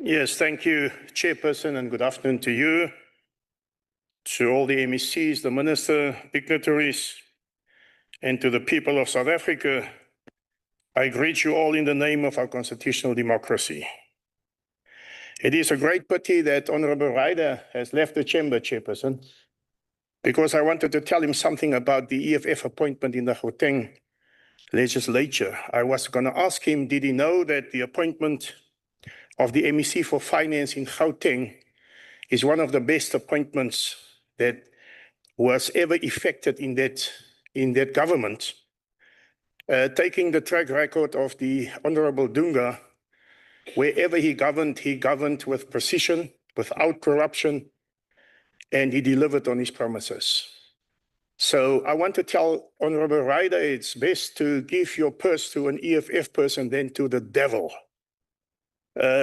Yes, thank you, Chairperson, and good afternoon to you, to all the MECs, the Minister, dignitaries, and to the people of South Africa. I greet you all in the name of our constitutional democracy. It is a great pity that Honorable Ryder has left the chamber, Chairperson, because I wanted to tell him something about the EFF appointment in the Gauteng legislature. I was going to ask him, did he know that the appointment of the MEC for Finance in Gauteng is one of the best appointments that was ever effected in that government, taking the track record of the Honorable Dunga. Wherever he governed with precision, without corruption, and he delivered on his promises. So I want to tell Honorable Ryder, it's best to give your purse to an EFF person than to the devil.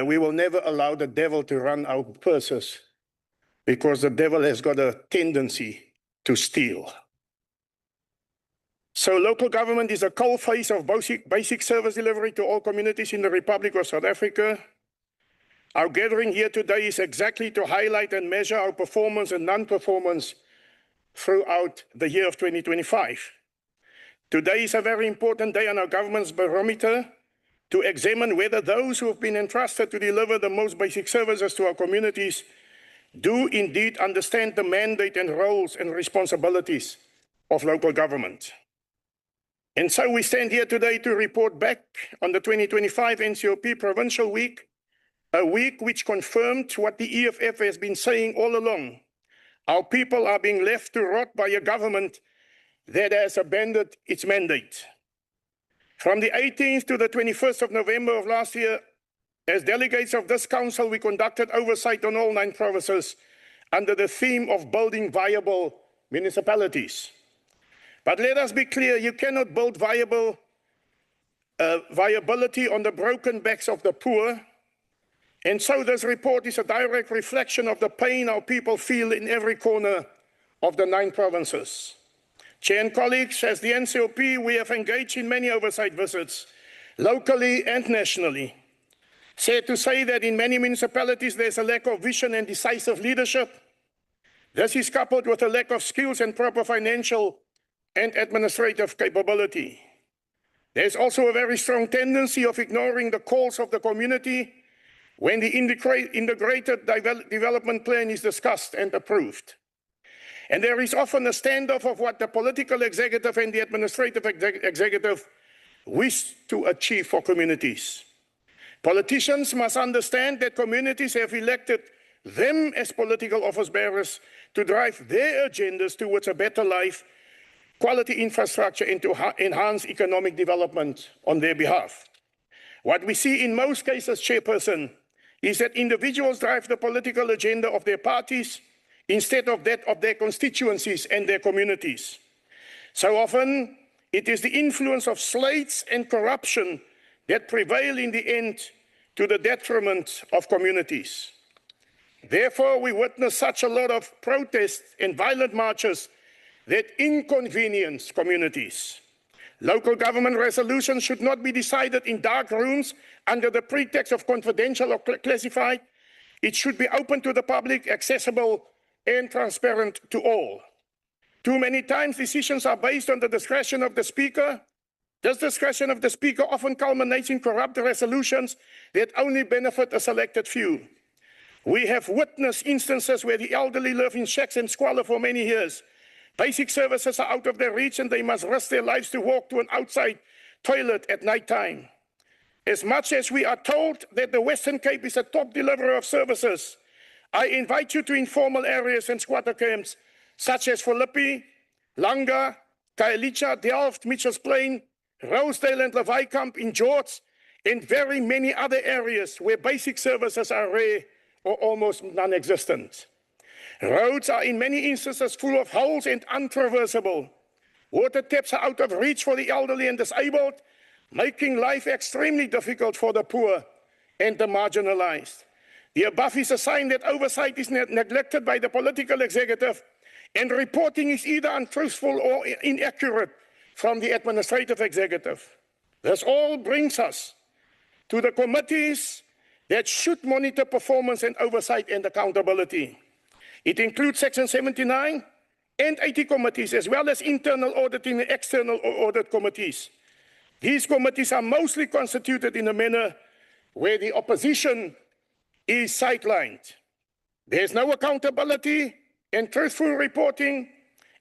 We will never allow the devil to run our purses, because the devil has got a tendency to steal. So local government is a core phase of basic service delivery to all communities in the Republic of South Africa. Our gathering here today is exactly to highlight and measure our performance and non-performance throughout the year of 2025. Today is a very important day on our government's barometer to examine whether those who have been entrusted to deliver the most basic services to our communities do indeed understand the mandate and roles and responsibilities of local government. And so we stand here today to report back on the 2025 NCOP Provincial Week, a week which confirmed what the EFF has been saying all along. Our people are being left to rot by a government that has abandoned its mandate. From the 18th to the 21st of November of last year, as delegates of this council, we conducted oversight on all 9 provinces under the theme of building viable municipalities. But let us be clear, you cannot build viability on the broken backs of the poor. And so this report is a direct reflection of the pain our people feel in every corner of the 9 provinces. Chair and colleagues, as the NCOP, we have engaged in many oversight visits, locally and nationally. Sad to say that in many municipalities there's a lack of vision and decisive leadership. This is coupled with a lack of skills and proper financial and administrative capability. There's also a very strong tendency of ignoring the calls of the community when the integrated development plan is discussed and approved. And there is often a standoff of what the political executive and the administrative executive wish to achieve for communities. Politicians must understand that communities have elected them as political office bearers to drive their agendas towards a better life, quality infrastructure, and to enhance economic development on their behalf. What we see in most cases, Chairperson, is that individuals drive the political agenda of their parties instead of that of their constituencies and their communities. So often, it is the influence of slates and corruption that prevail in the end to the detriment of communities. Therefore, we witness such a lot of protests and violent marches that inconvenience communities. Local government resolutions should not be decided in dark rooms under the pretext of confidential or classified. It should be open to the public, accessible and transparent to all. Too many times decisions are based on the discretion of the Speaker. This discretion of the Speaker often culminates in corrupt resolutions that only benefit a selected few. We have witnessed instances where the elderly live in shacks and squalor for many years. Basic services are out of their reach and they must risk their lives to walk to an outside toilet at night time. As much as we are told that the Western Cape is a top deliverer of services, I invite you to informal areas and squatter camps such as Philippi, Langa, Khayelitsha, Delft, Mitchells Plain, Rosedale and Leeuwkamp in George, and very many other areas where basic services are rare or almost non-existent. Roads are in many instances full of holes and untraversable. Water taps are out of reach for the elderly and disabled, making life extremely difficult for the poor and the marginalized. The above is a sign that oversight is neglected by the political executive and reporting is either untruthful or inaccurate from the administrative executive. This all brings us to the committees that should monitor performance and oversight and accountability. It includes Section 79 and 80 committees, as well as internal auditing and external audit committees. These committees are mostly constituted in a manner where the opposition is sidelined. There's no accountability and truthful reporting,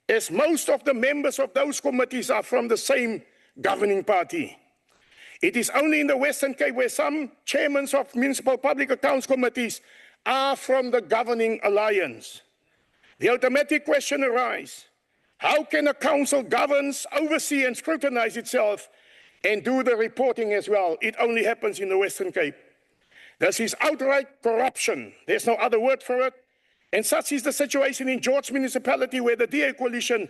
as most of the members of those committees are from the same governing party. It is only in the Western Cape where some chairmen of municipal public accounts committees are from the governing alliance. The automatic question arises, how can a council govern, oversee and scrutinize itself and do the reporting as well? It only happens in the Western Cape. This is outright corruption. There's no other word for it. And such is the situation in George Municipality, where the DA coalition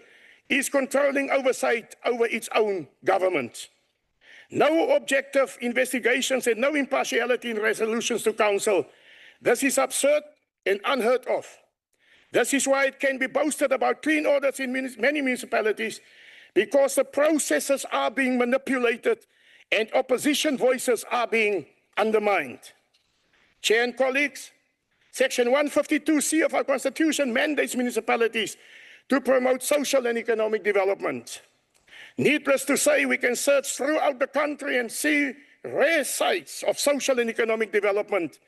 is controlling oversight over its own government. No objective investigations and no impartiality in resolutions to council. This is absurd and unheard of. This is why it can be boasted about clean audits in many municipalities, because the processes are being manipulated and opposition voices are being undermined. Chair and colleagues, Section 152C of our Constitution mandates municipalities to promote social and economic development. Needless to say, we can search throughout the country and see rare sites of social and economic development.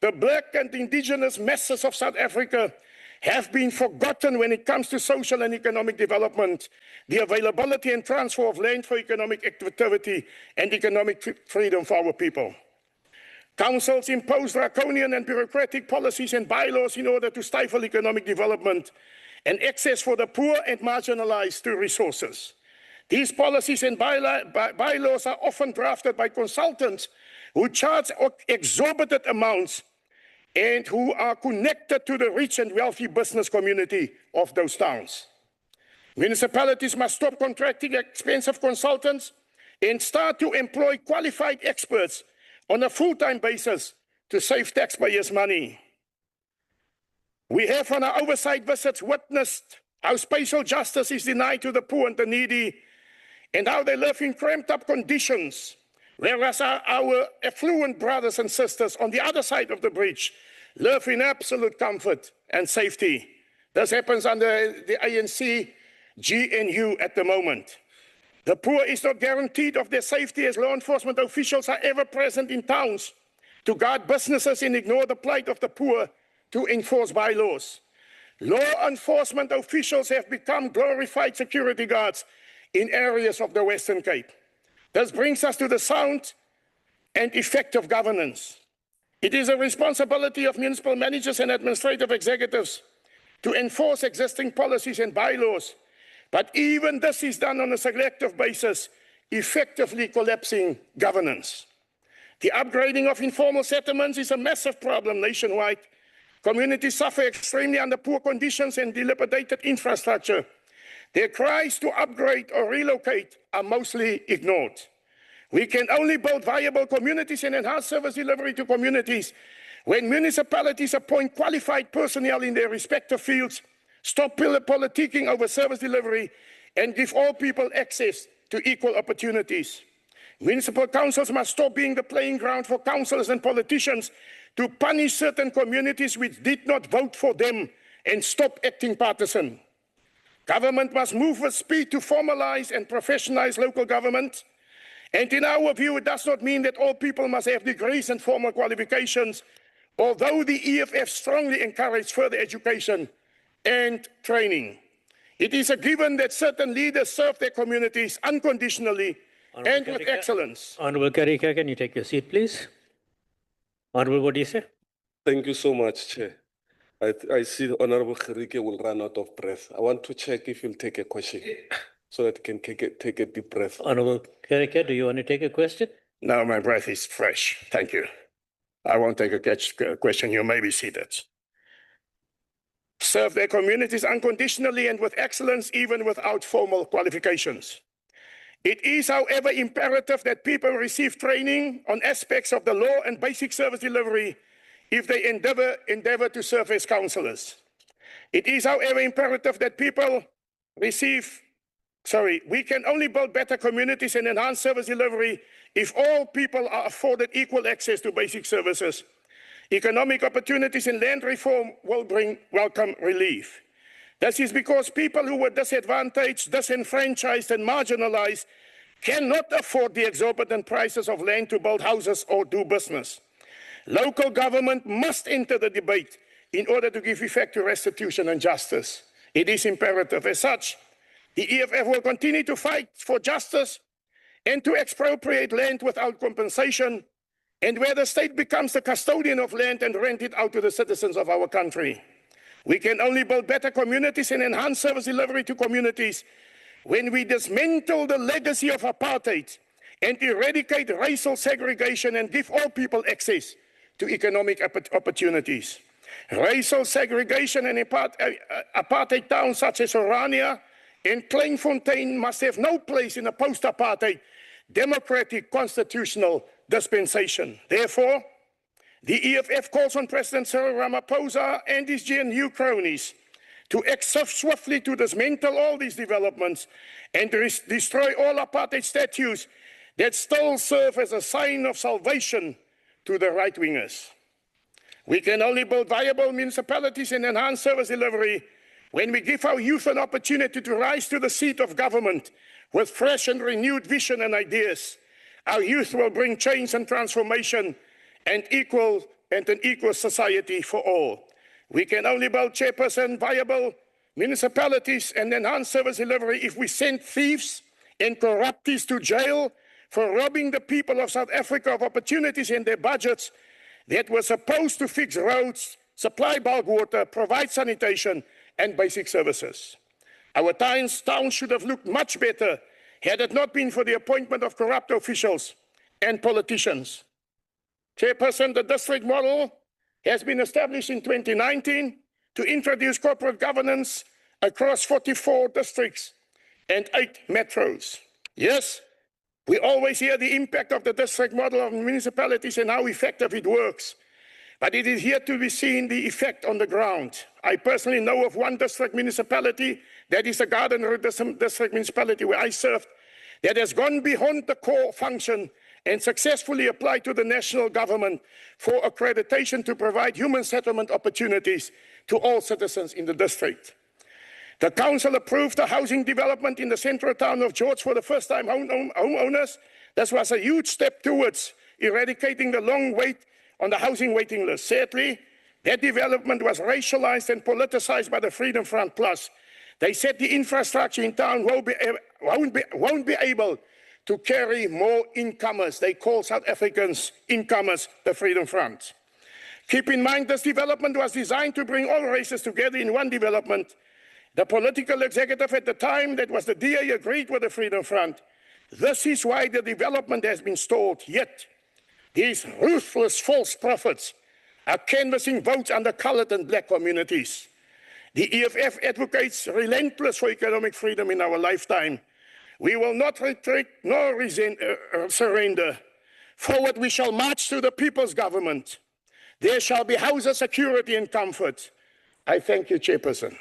The black and indigenous masses of South Africa have been forgotten when it comes to social and economic development, the availability and transfer of land for economic activity and economic freedom for our people. Councils impose draconian and bureaucratic policies and bylaws in order to stifle economic development and access for the poor and marginalized to resources. These policies and bylaws are often drafted by consultants who charge exorbitant amounts and who are connected to the rich and wealthy business community of those towns. Municipalities must stop contracting expensive consultants and start to employ qualified experts on a full-time basis to save taxpayers' money. We have on our oversight visits witnessed how spatial justice is denied to the poor and the needy, and how they live in cramped-up conditions, whereas our affluent brothers and sisters on the other side of the bridge live in absolute comfort and safety. This happens under the ANC GNU at the moment. The poor is not guaranteed of their safety, as law enforcement officials are ever present in towns to guard businesses and ignore the plight of the poor to enforce bylaws. Law enforcement officials have become glorified security guards in areas of the Western Cape. This brings us to the sound and effective governance. It is a responsibility of municipal managers and administrative executives to enforce existing policies and bylaws, but even this is done on a selective basis, effectively collapsing governance. The upgrading of informal settlements is a massive problem nationwide. Communities suffer extremely under poor conditions and dilapidated infrastructure. Their cries to upgrade or relocate are mostly ignored. We can only build viable communities and enhance service delivery to communities when municipalities appoint qualified personnel in their respective fields, stop politicking over service delivery, and give all people access to equal opportunities. Municipal councils must stop being the playing ground for councillors and politicians to punish certain communities which did not vote for them and stop acting partisan. Government must move with speed to formalize and professionalize local government. And in our view, it does not mean that all people must have degrees and formal qualifications, although the EFF strongly encourages further education and training. It is a given that certain leaders serve their communities unconditionally and with excellence. Honorable Karika, can you take your seat, please? Honorable, what do you say? Thank you so much, Chair. I see the Honorable Karike will run out of breath. I want to check if he'll take a question so that he can take a deep breath. Honorable Karika, do you want to take a question? No, my breath is fresh. Thank you. I won't take a question. You may be seated. Serve their communities unconditionally and with excellence, even without formal qualifications. It is, however, imperative that people receive training on aspects of the law and basic service delivery if they endeavor to serve as councillors. It is, however, imperative that people we can only build better communities and enhance service delivery if all people are afforded equal access to basic services. Economic opportunities in land reform will bring welcome relief. This is because people who were disadvantaged, disenfranchised, and marginalized cannot afford the exorbitant prices of land to build houses or do business. Local government must enter the debate in order to give effect to restitution and justice. It is imperative. As such, the EFF will continue to fight for justice and to expropriate land without compensation, and where the state becomes the custodian of land and rent it out to the citizens of our country. We can only build better communities and enhance service delivery to communities when we dismantle the legacy of apartheid and eradicate racial segregation and give all people access to economic opportunities. Racial segregation and apartheid towns such as Orania and Kleinfontein must have no place in a post-apartheid democratic constitutional dispensation. Therefore, the EFF calls on President Cyril Ramaphosa and his GNU cronies to act swiftly to dismantle all these developments and to destroy all apartheid statues that still serve as a sign of salvation to the right-wingers. We can only build viable municipalities and enhance service delivery when we give our youth an opportunity to rise to the seat of government with fresh and renewed vision and ideas. Our youth will bring change and transformation and an equal society for all. We can only build, Chairperson, viable municipalities and enhance service delivery if we send thieves and corruptees to jail for robbing the people of South Africa of opportunities in their budgets that were supposed to fix roads, supply bulk water, provide sanitation and basic services. Our town should have looked much better had it not been for the appointment of corrupt officials and politicians. Chairperson, the district model has been established in 2019 to introduce corporate governance across 44 districts and 8 metros. Yes, we always hear the impact of the district model on municipalities and how effective it works, but it is yet to be seen the effect on the ground. I personally know of one district municipality, that is the Garden Route district municipality where I served, that has gone beyond the core function and successfully applied to the national government for accreditation to provide human settlement opportunities to all citizens in the district. The council approved a housing development in the central town of George for the first time homeowners. This was a huge step towards eradicating the long wait on the housing waiting list. Sadly, that development was racialized and politicized by the Freedom Front Plus. They said the infrastructure in town won't be able to carry more incomers. They call South Africans incomers, the Freedom Front. Keep in mind, this development was designed to bring all races together in one development. The political executive at the time, that was the DA, agreed with the Freedom Front. This is why the development has been stalled. Yet, these ruthless false prophets are canvassing votes under colored and black communities. The EFF advocates relentless for economic freedom in our lifetime. We will not retreat nor surrender. Forward we shall march to the people's government. There shall be houses, security and comfort. I thank you, Chairperson.